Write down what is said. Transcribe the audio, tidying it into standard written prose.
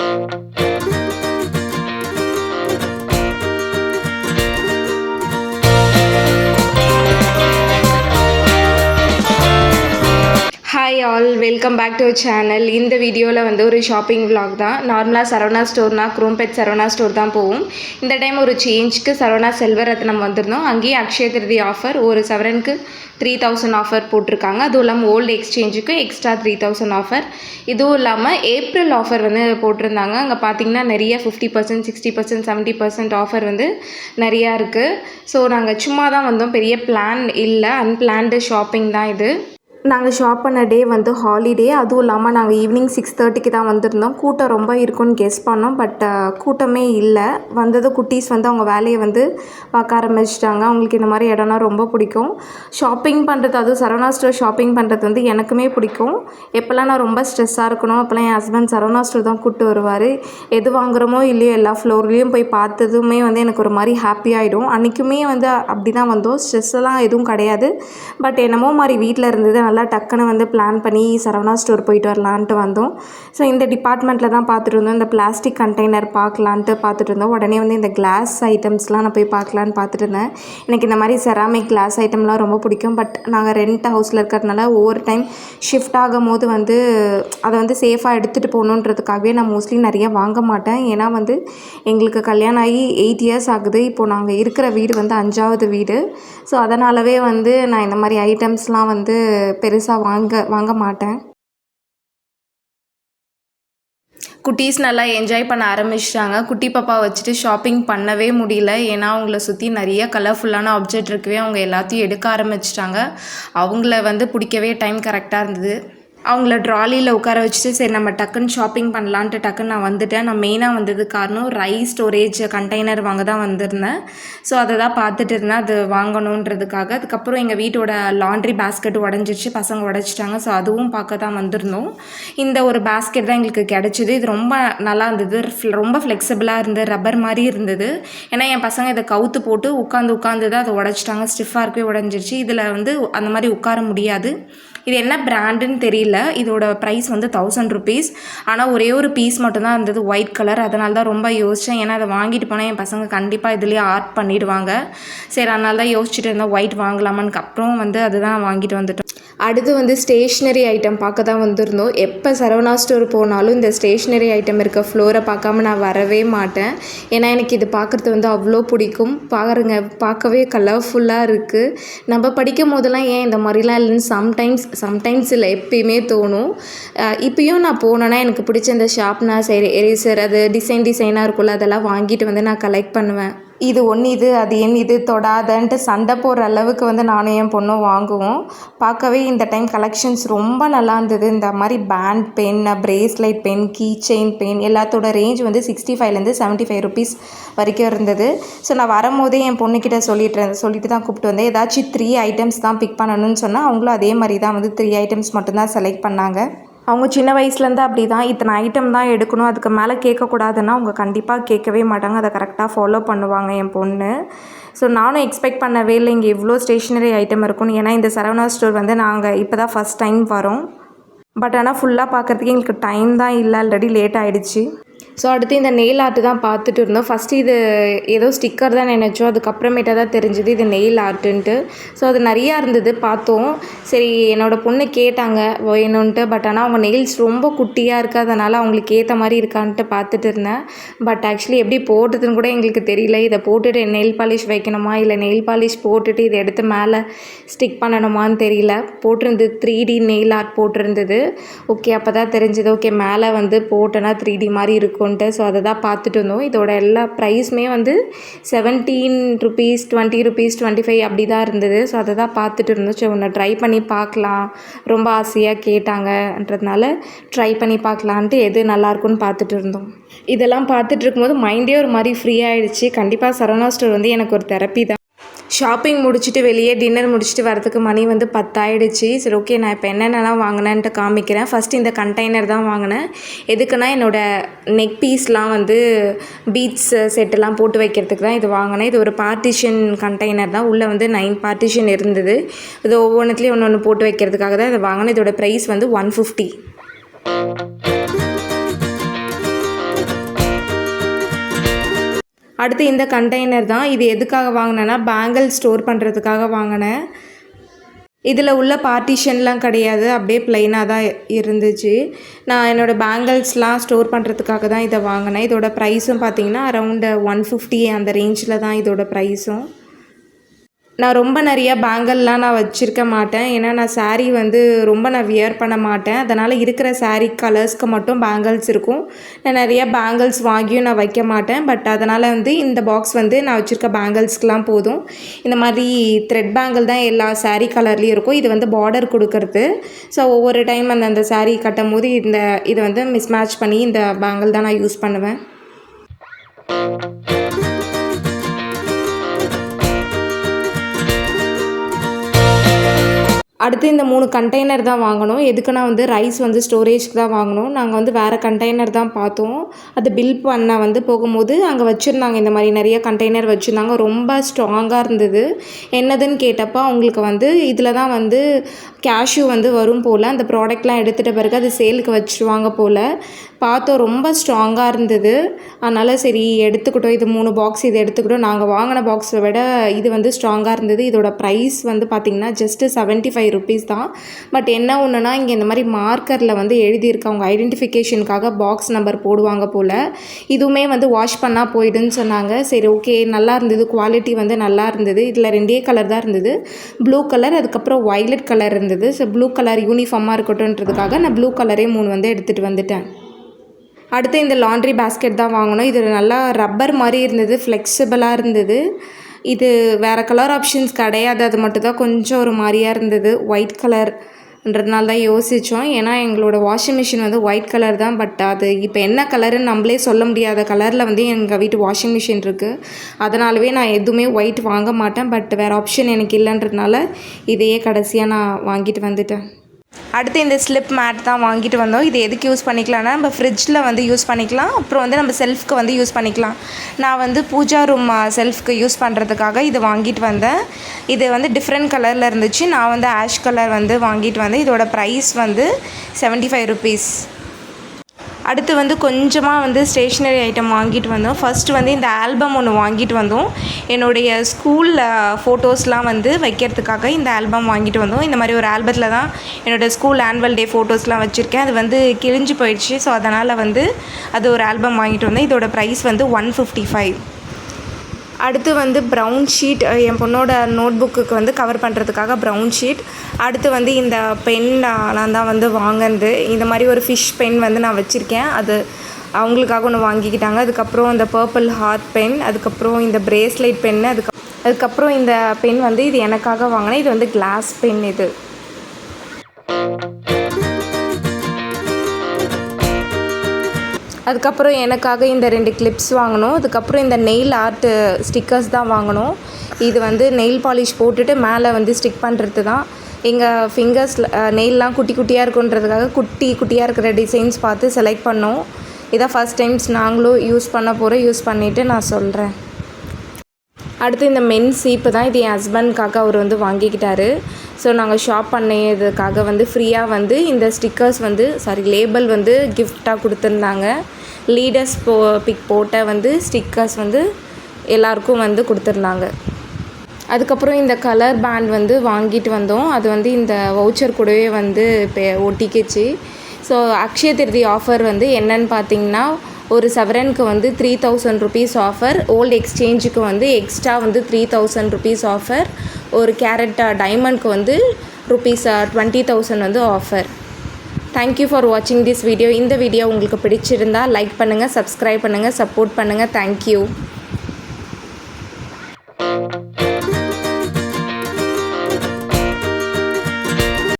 Hi all, welcome back to channel. இந்த வீடியோவில் வந்து ஒரு ஷாப்பிங் vlog தான். நார்மலாக சரவணா ஸ்டோர்னா குரோம்பேட் சரவணா ஸ்டோர் தான் போவோம். இந்த டைம் ஒரு சேஞ்சுக்கு சரவணா செல்வரத்னம் வந்திருந்தோம். அங்கேயே அக்ஷய திருதி ஆஃபர் ஒரு சவரனுக்கு 3000 ஆஃபர் போட்டிருக்காங்க. அதுவும் இல்லாமல் ஓல்டு எக்ஸ்சேஞ்சுக்கு எக்ஸ்ட்ரா 3000 ஆஃபர். இதுவும் இல்லாமல் ஏப்ரல் ஆஃபர் வந்து போட்டிருந்தாங்க. அங்கே பார்த்தீங்கன்னா நிறைய 50%, 60%, 70% ஆஃபர் வந்து நிறையா இருக்குது. ஸோ நாங்கள் சும்மா தான் வந்தோம், பெரிய பிளான் இல்லை, அன்பிளான்டு ஷாப்பிங் தான் இது. நாங்கள் ஷாப் பண்ண டே வந்து ஹாலிடே. அதுவும் இல்லாமல் நாங்கள் ஈவினிங் 6:30க்கு தான் வந்திருந்தோம். கூட்டம் ரொம்ப இருக்குன்னு கெஸ் பண்ணோம், பட் கூட்டமே இல்லை. வந்தது குட்டீஸ் வந்து அவங்க வேலையை வந்து பார்க்க ஆரம்பிச்சிட்டாங்க. அவங்களுக்கு இந்த மாதிரி இடம்னா ரொம்ப பிடிக்கும். ஷாப்பிங் பண்ணுறது, அதுவும் சரவணா ஸ்டோர் ஷாப்பிங் பண்ணுறது வந்து எனக்குமே பிடிக்கும். எப்போல்லாம் நான் ரொம்ப ஸ்ட்ரெஸ்ஸாக இருக்கணும் அப்போல்லாம் என் ஹஸ்பண்ட் சரவணா ஸ்டோர் தான் கூப்பிட்டு வருவார். எது வாங்குகிறோமோ இல்லையோ எல்லா ஃப்ளோர்லேயும் போய் பார்த்ததுமே வந்து எனக்கு ஒரு மாதிரி ஹாப்பி ஆகிடும். அன்றைக்குமே வந்து அப்படி தான் வந்தோம். ஸ்ட்ரெஸ்ஸெல்லாம் எதுவும் கிடையாது. பட் என்னமோ மாதிரி வீட்டில் இருந்தது, நல்லா டக்குன்னு வந்து பிளான் பண்ணி சரவணா ஸ்டோர் போயிட்டு வரலான்ட்டு வந்தோம். ஸோ இந்த டிபார்ட்மெண்ட்டில் தான் பார்த்துட்டு இருந்தோம். இந்த பிளாஸ்டிக் கண்டெய்னர் பார்க்கலான்ட்டு பார்த்துட்டு இருந்தோம். உடனே வந்து இந்த கிளாஸ் ஐட்டம்ஸ்லாம் நான் போய் பார்க்கலான்னு பார்த்துட்டு இருந்தேன். எனக்கு இந்த மாதிரி செராமிக் கிளாஸ் ஐட்டம்லாம் ரொம்ப பிடிக்கும். பட் நாங்கள் ரெண்ட் ஹவுஸில் இருக்கிறதுனால ஒவ்வொரு டைம் ஷிஃப்ட் ஆகும் போது வந்து அதை வந்து சேஃபாக எடுத்துகிட்டு போகணுன்றதுக்காகவே நான் மோஸ்ட்லி நிறைய வாங்க மாட்டேன். ஏன்னா வந்து எங்களுக்கு கல்யாணம் ஆகி 8 இயர்ஸ் ஆகுது. இப்போது நாங்கள் இருக்கிற வீடு வந்து 5ஆவது வீடு. ஸோ அதனாலவே வந்து நான் இந்த மாதிரி ஐட்டம்ஸ்லாம் வந்து பெருசாக வாங்க மாட்டேன். குட்டீஸ் நல்லா என்ஜாய் பண்ண ஆரம்பிச்சிட்டாங்க. குட்டி பாப்பா வச்சுட்டு ஷாப்பிங் பண்ணவே முடியல. ஏன்னா அவங்கள சுற்றி நிறைய கலர்ஃபுல்லான ஆப்ஜெக்ட் இருக்கவே அவங்க எல்லாத்தையும் எடுக்க ஆரம்பிச்சிட்டாங்க. அவங்கள வந்து பிடிக்கவே டைம் கரெக்டாக இருந்தது. அவங்கள ட்ராலியில் உட்கார வச்சுட்டு சரி நம்ம டக்குன்னு ஷாப்பிங் பண்ணலான்ட்டு டக்குன்னு நான் வந்துட்டேன். நான் மெயினாக வந்தது காரணம் ரைஸ் ஸ்டோரேஜ் கண்டெய்னர் வாங்க தான் வந்திருந்தேன். ஸோ அதை தான் பார்த்துட்டு இருந்தேன், அது வாங்கணுன்றதுக்காக. அதுக்கப்புறம் எங்கள் வீட்டோட லாண்ட்ரி பேஸ்கெட் உடஞ்சிருச்சு, பசங்க உடச்சிட்டாங்க. ஸோ அதுவும் பார்க்க தான் வந்திருந்தோம். இந்த ஒரு பேஸ்கெட் தான் எங்களுக்கு கிடச்சிது. இது ரொம்ப நல்லா இருந்தது, ரொம்ப ஃப்ளெக்சிபிளாக இருந்தது, ரப்பர் மாதிரி இருந்தது. ஏன்னா என் பசங்க இதை கவுத்து போட்டு உட்காந்து தான் அதை உடச்சிட்டாங்க. ஸ்டிஃபாக இருக்கவே உடஞ்சிருச்சு. இதில் வந்து அந்த மாதிரி உட்கார முடியாது. இது என்ன பிராண்டுன்னு தெரியல. இதோட ப்ரைஸ் வந்து 1000 rupees. ஆனால் ஒரே ஒரு பீஸ் மட்டும்தான் இருந்தது, ஒயிட் கலர். அதனால தான் ரொம்ப யோசித்தேன். ஏன்னா அதை வாங்கிட்டு போனால் என் பசங்க கண்டிப்பாக இதுலேயே ஆர்ட் பண்ணிடுவாங்க. சரி, அதனால தான் யோசிச்சுட்டு இருந்தேன் ஒயிட் வாங்கலாமான்னு. அப்புறம் வந்து அதுதான் வாங்கிட்டு வந்துட்டோம். அடுத்து வந்து ஸ்டேஷ்னரி ஐட்டம் பார்க்க தான் வந்திருந்தோம். எப்போ சரவணா ஸ்டோர் போனாலும் இந்த ஸ்டேஷ்னரி ஐட்டம் இருக்க ஃப்ளோரை பார்க்காம நான் வரவே மாட்டேன். ஏன்னா எனக்கு இது பார்க்குறது வந்து அவ்வளோ பிடிக்கும். பாருங்க, பார்க்கவே கலர்ஃபுல்லாக இருக்குது. நம்ம படிக்கும் போதெல்லாம் ஏன் இந்த மாதிரிலாம் இல்லைன்னு சம்டைம்ஸ் இல்லை, எப்பயுமே தோணும். இப்போயும் நான் போனேன்னா எனக்கு பிடிச்ச இந்த ஷார்ப்னர், எரேசர், அது டிசைனாக இருக்கும்ல, அதெல்லாம் வாங்கிட்டு வந்து நான் கலெக்ட் பண்ணுவேன். இது ஒன்று, அது இது தொடாதன்ட்டு சண்டை போடுற அளவுக்கு வந்து நானும் என் பொண்ணும் வாங்குவோம். பார்க்கவே இந்த டைம் கலெக்ஷன்ஸ் ரொம்ப நல்லா இருந்தது. இந்த மாதிரி band pen, bracelet pen, key chain pen எல்லாத்தோட ரேஞ்ச் வந்து 65லேருந்து 75 rupees வரைக்கும் இருந்தது. ஸோ நான் வரும்போதே என் பொண்ணுக்கிட்ட சொல்லிட்டு தான் கூப்பிட்டு வந்தேன். ஏதாச்சும் 3 items தான் பிக் பண்ணணும்னு சொன்னால் அவங்களும் அதே மாதிரி தான் வந்து 3 items மட்டும்தான் செலக்ட் பண்ணாங்க. அவங்க சின்ன வயசுலேருந்து அப்படி தான், இத்தனை ஐட்டம் தான் எடுக்கணும், அதுக்கு மேலே கேட்கக்கூடாதுன்னா அவங்க கண்டிப்பாக கேட்கவே மாட்டாங்க. அதை கரெக்டாக ஃபாலோ பண்ணுவாங்க என் பொண்ணு. ஸோ நானும் எக்ஸ்பெக்ட் பண்ணவே இல்லை இங்கே இவ்வளோ ஸ்டேஷ்னரி ஐட்டம் இருக்கும்னு. ஏன்னா இந்த சரவணா ஸ்டோர் வந்து நாங்கள் இப்போ தான் ஃபஸ்ட் டைம் வரோம். பட் ஆனால் ஃபுல்லாக பார்க்குறதுக்கு எங்களுக்கு டைம் தான் இல்லை, ஆல்ரெடி லேட் ஆகிடுச்சு. ஸோ அடுத்து இந்த நெயில் ஆர்ட்டு தான் பார்த்துட்டு இருந்தோம். ஃபஸ்ட்டு இது ஏதோ ஸ்டிக்கர் தான் நினச்சோம், அதுக்கப்புறமேட்டாக தான் தெரிஞ்சுது இது நெயில் ஆர்ட்டுன்ட்டு. ஸோ அது நிறையா இருந்தது பார்த்தோம். சரி, என்னோடய பொண்ணு கேட்டாங்க வேணுன்ட்டு. பட் ஆனால் அவங்க நெயில்ஸ் ரொம்ப குட்டியாக இருக்குது, அதனால் அவங்களுக்கு ஏற்ற மாதிரி இருக்கான்ட்டு பார்த்துட்டு இருந்தேன். பட் ஆக்சுவலி எப்படி போட்டதுன்னு கூட எங்களுக்கு தெரியல. இதை போட்டுட்டு நெயில் பாலிஷ் வைக்கணுமா இல்லை நெயில் பாலிஷ் போட்டுட்டு இதை எடுத்து மேலே ஸ்டிக் பண்ணணுமான்னு தெரியல. போட்டிருந்தது 3D நெயில் ஆர்ட் போட்டிருந்தது. ஓகே, அப்போ தான் தெரிஞ்சது. ஓகே, மேலே வந்து போட்டோன்னா 3D மாதிரி இருக்கும். ஸோ அதை தான் பார்த்துட்டு இருந்தோம். இதோட எல்லா ப்ரைஸுமே வந்து 17 rupees, 20 rupees, 25 அப்படி தான் இருந்தது. ஸோ அதை தான் பார்த்துட்டு இருந்தோம். சரி, ஒன்று ட்ரை பண்ணி பார்க்கலாம், ரொம்ப ஆசையாக கேட்டாங்கன்றதுனால ட்ரை பண்ணி பார்க்கலான்ட்டு எது நல்லாயிருக்குன்னு பார்த்துட்டு இருந்தோம். இதெல்லாம் பார்த்துட்டு இருக்கும்போது மைண்டே ஒரு மாதிரி ஃப்ரீ ஆகிடுச்சு. கண்டிப்பாக சரவணா ஸ்டோர் வந்து எனக்கு ஒரு தெரப்பி தான். ஷாப்பிங் முடிச்சுட்டு வெளியே டின்னர் முடிச்சுட்டு வரதுக்கு மணி வந்து 10 ஆகிடுச்சு. சரி, ஓகே, நான் இப்போ என்னென்னலாம் வாங்கினேன்ட்டு காமிக்கிறேன். ஃபஸ்ட்டு இந்த கண்டெய்னர் தான் வாங்கினேன். எதுக்குன்னா என்னோடய நெக் பீஸ்லாம் வந்து பீட்ஸ் செட்டெல்லாம் போட்டு வைக்கிறதுக்கு தான் இது வாங்கினேன். இது ஒரு பார்ட்டிஷன் கண்டெய்னர் தான். உள்ளே வந்து 9 பார்ட்டிஷன் இருந்தது. இது ஒவ்வொன்றுத்துலேயும் ஒன்று போட்டு வைக்கிறதுக்காக தான் இதை வாங்கினேன். இதோட ப்ரைஸ் வந்து 150. அடுத்து இந்த கண்டெய்னர் தான். இது எதுக்காக வாங்கினேன்னா பேங்கிள் ஸ்டோர் பண்ணுறதுக்காக வாங்கினேன். இதில் உள்ள பார்ட்டிஷன்லாம் கிடையாது, அப்படியே ப்ளைனாக தான் இருந்துச்சு. நான் என்னோடய பேங்கிள்ஸ்லாம் ஸ்டோர் பண்ணுறதுக்காக தான் இதை வாங்கினேன். இதோட ப்ரைஸும் பார்த்திங்கன்னா அரௌண்டு 150 அந்த ரேஞ்சில் தான் இதோட ப்ரைஸும். நான் ரொம்ப நிறையா பேங்கிள்லாம் நான் வச்சுருக்க மாட்டேன். ஏன்னா நான் சாரீ வந்து ரொம்ப நான் வியர் பண்ண மாட்டேன். அதனால் இருக்கிற சாரீ கலர்ஸ்க்கு மட்டும் பேங்கிள்ஸ் இருக்கும். நான் நிறையா பேங்கிள்ஸ் வாங்கியும் நான் வைக்க மாட்டேன். பட் அதனால் வந்து இந்த பாக்ஸ் வந்து நான் வச்சுருக்க பேங்கிள்ஸ்க்கெலாம் போதும். இந்த மாதிரி த்ரெட் பேங்கிள் தான் எல்லா சாரீ கலர்லேயும் இருக்கும். இது வந்து பார்டர் கொடுக்கறது. ஸோ ஒவ்வொரு டைம் அந்த சாரீ கட்டும் போது இதை வந்து மிஸ்மேட்ச் பண்ணி இந்த பேங்கிள் தான் நான் யூஸ் பண்ணுவேன். அடுத்து இந்த 3 கண்டெய்னர் தான் வாங்கினோம். எதுக்குன்னா வந்து ரைஸ் வந்து ஸ்டோரேஜ்க்கு தான் வாங்கினோம். நாங்கள் வந்து வேறு கண்டெய்னர் தான் பார்த்தோம். அது பில் பண்ண வந்து போகும்போது அங்கே வச்சுருந்தாங்க, இந்த மாதிரி நிறைய கண்டெய்னர் வச்சுருந்தாங்க. ரொம்ப ஸ்ட்ராங்காக இருந்தது. என்னதுன்னு கேட்டப்போ அவங்களுக்கு வந்து இதில் தான் வந்து கேஷ்யூ வந்து வரும் போல். அந்த ப்ராடக்ட்லாம் எடுத்துகிட்ட பிறகு அது சேலுக்கு வச்சுருவாங்க போல். பார்த்தோம், ரொம்ப ஸ்ட்ராங்காக இருந்தது. அதனால் சரி எடுத்துக்கிட்டோம். இது 3 பாக்ஸ் இது எடுத்துக்கிட்டோம். நாங்கள் வாங்கின பாக்ஸை விட இது வந்து ஸ்ட்ராங்காக இருந்தது. இதோட ப்ரைஸ் வந்து பார்த்திங்கன்னா ஜஸ்ட்டு 75 rupees தான். பட் என்ன ஒன்றுனா இங்கே இந்த மாதிரி மார்க்கரில் வந்து எழுதியிருக்கு, அவங்க ஐடென்டிஃபிகேஷனுக்காக பாக்ஸ் நம்பர் போடுவாங்க போல். இதுவுமே வந்து வாஷ் பண்ணால் போயிடுன்னு சொன்னாங்க. சரி ஓகே, நல்லா இருந்தது, குவாலிட்டி வந்து நல்லா இருந்தது. இதில் 2 கலர் தான் இருந்தது, ப்ளூ கலர் அதுக்கப்புறம் வயலட் கலர் இருந்தது. ஸோ ப்ளூ கலர் யூனிஃபார்மாக இருக்கட்டும்ன்றதுக்காக நான் ப்ளூ கலரே 3 வந்து எடுத்துகிட்டு வந்துட்டேன். அடுத்து இந்த லாண்ட்ரி பேஸ்கெட் தான் வாங்கினோம். இது நல்லா ரப்பர் மாதிரி இருந்தது, ஃப்ளெக்சிபிளாக இருந்தது. இது வேறு கலர் ஆப்ஷன்ஸ் கிடையாது, அது மட்டும் தான் கொஞ்சம் ஒரு மாதிரியாக இருந்தது. ஒயிட் கலர்ன்றதுனால தான் யோசித்தோம். ஏன்னா எங்களோட வாஷிங் மிஷின் வந்து ஒயிட் கலர் தான். பட் அது இப்போ என்ன கலருன்னு நம்மளே சொல்ல முடியாத கலரில் வந்து எங்கள் வீட்டு வாஷிங் மிஷின் இருக்குது. அதனாலவே நான் எதுவுமே ஒயிட் வாங்க மாட்டேன். பட் வேறு ஆப்ஷன் எனக்கு இல்லைன்றதுனால இதையே கடைசியாக நான் வாங்கிட்டு வந்துட்டேன். அடுத்து இந்த ஸ்லிப் மேட் தான் வாங்கிட்டு வந்தோம். இது எதுக்கு யூஸ் பண்ணிக்கலாம்னா நம்ம ஃப்ரிட்ஜில் வந்து யூஸ் பண்ணிக்கலாம், அப்புறம் வந்து நம்ம செல்ஃப்க்கு வந்து யூஸ் பண்ணிக்கலாம். நான் வந்து பூஜா ரூம் செல்ஃப்க்கு யூஸ் பண்ணுறதுக்காக இது வாங்கிட்டு வந்தேன். இது வந்து டிஃப்ரெண்ட் கலரில் இருந்துச்சு. நான் வந்து ஆஷ் கலர் வந்து வாங்கிட்டு வந்தேன். இதோட ப்ரைஸ் வந்து 75 rupees. அடுத்து வந்து கொஞ்சமாக வந்து ஸ்டேஷ்னரி ஐட்டம் வாங்கிட்டு வந்தோம். ஃபஸ்ட்டு வந்து இந்த ஆல்பம் ஒன்று வாங்கிட்டு வந்தோம். என்னுடைய ஸ்கூலில் ஃபோட்டோஸ்லாம் வந்து வைக்கிறதுக்காக இந்த ஆல்பம் வாங்கிட்டு வந்தோம். இந்த மாதிரி ஒரு ஆல்பத்தில் தான் என்னோடய ஸ்கூல் ஆனுவல் டே ஃபோட்டோஸ்லாம் வச்சுருக்கேன். அது வந்து கிழிஞ்சு போயிடுச்சு. ஸோ அதனால் வந்து அது ஒரு ஆல்பம் வாங்கிட்டு வந்தேன். இதோட ப்ரைஸ் வந்து 155. அடுத்து வந்து ப்ரௌன் ஷீட், என் பொண்ணோட நோட் புக்குக்கு வந்து கவர் பண்ணுறதுக்காக ப்ரௌன் ஷீட். அடுத்து வந்து இந்த பென் நான் தான் வந்து வாங்கினது. இந்த மாதிரி ஒரு ஃபிஷ் பென் வந்து நான் வச்சுருக்கேன், அது அவங்களுக்காக ஒன்று வாங்கிக்கிட்டாங்க. அதுக்கப்புறம் இந்த பர்பிள் ஹார்ட் பென், அதுக்கப்புறம் இந்த பிரேஸ்லெட் பென்னு, அதுக்கப்புறம் இந்த பென் வந்து இது எனக்காக வாங்கினேன். இது வந்து கிளாஸ் பென். இது அதுக்கப்புறம் எனக்காக இந்த 2 கிளிப்ஸ் வாங்கினோம். அதுக்கப்புறம் இந்த நெயில் ஆர்ட் ஸ்டிக்கர்ஸ் தான் வாங்கினோம். இது வந்து நெயில் பாலிஷ் போட்டுட்டு மேலே வந்து ஸ்டிக் பண்ணுறது தான். எங்கள் ஃபிங்கர்ஸில் நெயிலெலாம் குட்டி குட்டியாக இருக்குன்றதுக்காக குட்டியாக இருக்கிற டிசைன்ஸ் பார்த்து செலக்ட் பண்ணோம். இதான் ஃபஸ்ட் டைம்ஸ் நாங்களும் யூஸ் பண்ண போகிறோம். யூஸ் பண்ணிவிட்டு நான் சொல்கிறேன். அடுத்து இந்த மென் சீப்பு தான். இது என் ஹஸ்பண்ட்காக அவர் வந்து வாங்கிக்கிட்டாரு. ஸோ நாங்கள் ஷாப் பண்ணதுக்காக வந்து ஃப்ரீயாக வந்து இந்த ஸ்டிக்கர்ஸ் வந்து லேபிள் வந்து கிஃப்டாக கொடுத்துருந்தாங்க. லீடர்ஸ் பிக் போட்ட வந்து ஸ்டிக்கர்ஸ் வந்து எல்லாருக்கும் வந்து கொடுத்துருந்தாங்க. அதுக்கப்புறம் இந்த கலர் பேண்ட் வந்து வாங்கிட்டு வந்தோம். அது வந்து இந்த வவுச்சர் கூடவே வந்து இப்போ ஒட்டிக்கிச்சு. ஸோ அக்ஷய திருதி ஆஃபர் வந்து என்னன்னு பார்த்தீங்கன்னா, ஒரு சவரனுக்கு வந்து 3000 rupees ஆஃபர், ஓல்டு எக்ஸ்சேஞ்சுக்கு வந்து எக்ஸ்ட்ரா வந்து 3000 rupees ஆஃபர், ஒரு கேரட் டைமண்ட்க்கு வந்து ₹20,000 வந்து ஆஃபர். தேங்க்யூ ஃபார் வாட்சிங் திஸ் வீடியோ. இந்த வீடியோ உங்களுக்கு பிடிச்சிருந்தால் லைக் பண்ணுங்கள், சப்ஸ்கிரைப் பண்ணுங்கள், சப்போர்ட் பண்ணுங்கள். தேங்க்யூ.